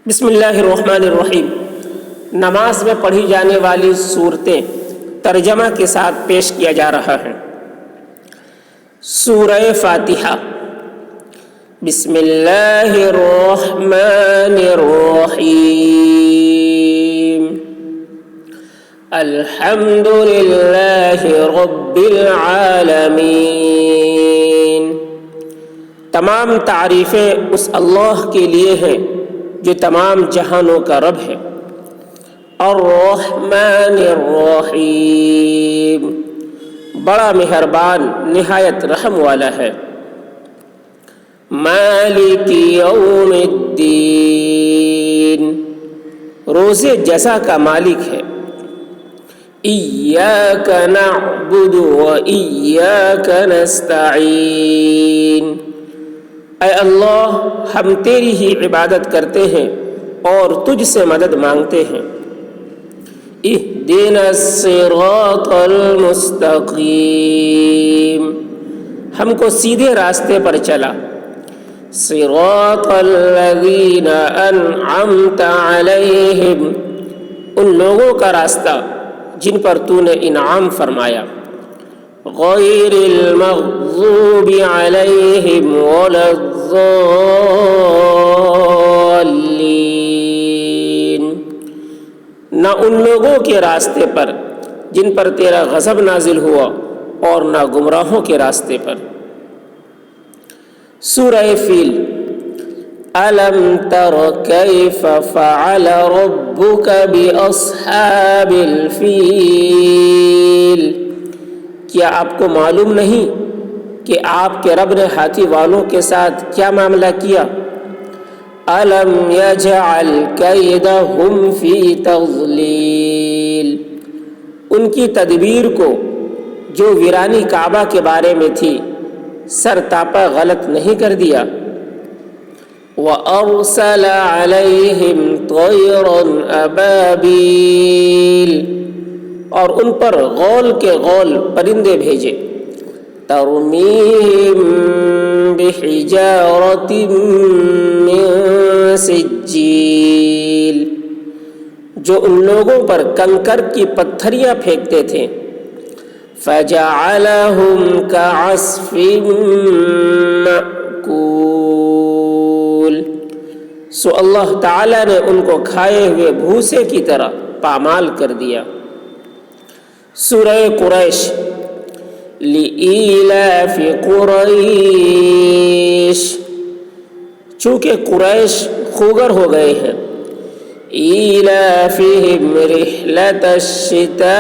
بسم اللہ الرحمن الرحیم۔ نماز میں پڑھی جانے والی صورتیں ترجمہ کے ساتھ پیش کیا جا رہا ہے۔ سورہ فاتحہ۔ بسم اللہ الرحمن الرحیم۔ الحمد للہ رب العالمین۔ تمام تعریفیں اس اللہ کے لیے ہیں جو تمام جہانوں کا رب ہے۔ الرحمن الرحیم، بڑا مہربان نہایت رحم والا ہے۔ مالک یوم الدین، روز جزا کا مالک ہے۔ ایاک نعبد و ایاک نستعین، اے اللہ ہم تیری ہی عبادت کرتے ہیں اور تجھ سے مدد مانگتے ہیں۔ اہدنا الصراط المستقیم، ہم کو سیدھے راستے پر چلا۔ صراط الذین انعمت علیہم، ان لوگوں کا راستہ جن پر تو نے انعام فرمایا۔ غیر المغضوب علیہم ولا الضالین، نہ ان لوگوں کے راستے پر جن پر تیرا غضب نازل ہوا اور نہ گمراہوں کے راستے پر۔ سورہ فیل۔ الم تر کیف فعل ربک باصحاب الفیل، کیا آپ کو معلوم نہیں کہ آپ کے رب نے ہاتھی والوں کے ساتھ کیا معاملہ کیا؟ الم یجعل کیدہم فی تضلیل، ان کی تدبیر کو جو ویرانی کعبہ کے بارے میں تھی سر تاپا غلط نہیں کر دیا۔ وَأَرْسَلَ عَلَيْهِمْ طَيْرًا أَبَابِيلَ، اور ان پر غول کے غول پرندے بھیجے۔ ترمیہم بحجارۃ من سجیل، جو ان لوگوں پر کنکر کی پتھریاں پھینکتے تھے۔ فجعلہم کعصف مأکول، سو اللہ تعالیٰ نے ان کو کھائے ہوئے بھوسے کی طرح پامال کر دیا۔ سورہ قریش۔ لإیلاف قریش، چونکہ قریش خوگر ہو گئے ہیں۔ ایلافہم رحلۃ الشتاء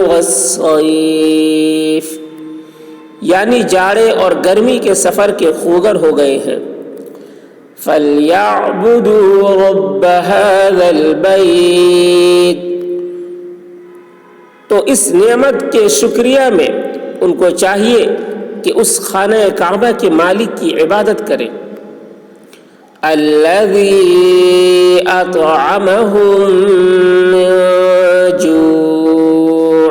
والصیف، یعنی جاڑے اور گرمی کے سفر کے خوگر ہو گئے ہیں۔ فَلْيَعْبُدُوا رَبَّ هَذَا الْبَيْتِ، تو اس نعمت کے شکریہ میں ان کو چاہیے کہ اس خانہ کعبہ کے مالک کی عبادت کریں۔ الذی اطعمہم من جوع،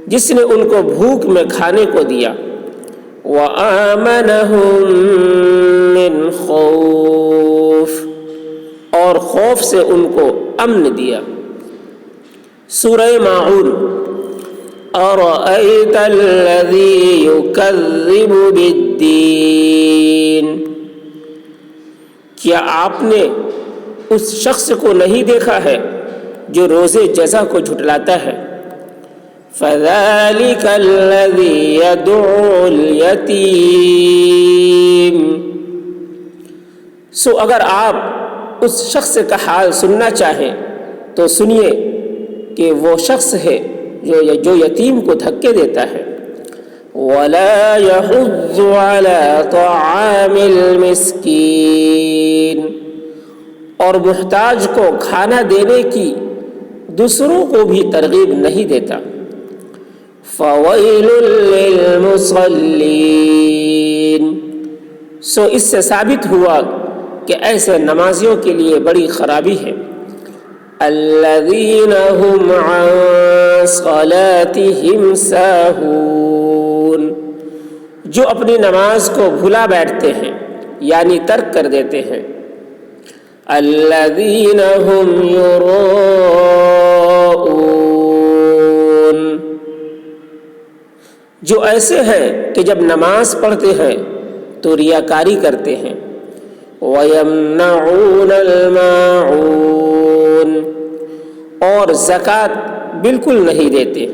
جس نے ان کو بھوک میں کھانے کو دیا۔ وآمنہم من خوف، اور خوف سے ان کو امن دیا۔ سورہ ماعون۔ ارأیت الذی یکذب بالدین، کیا آپ نے اس شخص کو نہیں دیکھا ہے جو روز جزا کو جھٹلاتا ہے؟ فذلک الذی یدعو الیتیم، سو اگر آپ اس شخص کا حال سننا چاہیں تو سنیے کہ وہ شخص ہے جو یتیم کو دھکے دیتا ہے۔ وَلَا يَحُضُّ عَلَى طَعَامِ الْمِسْكِينِ، اور محتاج کو کھانا دینے کی دوسروں کو بھی ترغیب نہیں دیتا۔ فَوَيْلٌ لِّلْمُصَلِّينَ، سو اس سے ثابت ہوا کہ ایسے نمازیوں کے لیے بڑی خرابی ہے۔ الذین هم عن صلاتهم ساہون، جو اپنی نماز کو بھلا بیٹھتے ہیں یعنی ترک کر دیتے ہیں۔ الذین هم یراؤون، جو ایسے ہیں کہ جب نماز پڑھتے ہیں تو ریاکاری کرتے ہیں. وَيَمْنَعُونَ الْمَاعُونَ، اور زکوٰۃ بالکل نہیں دیتے.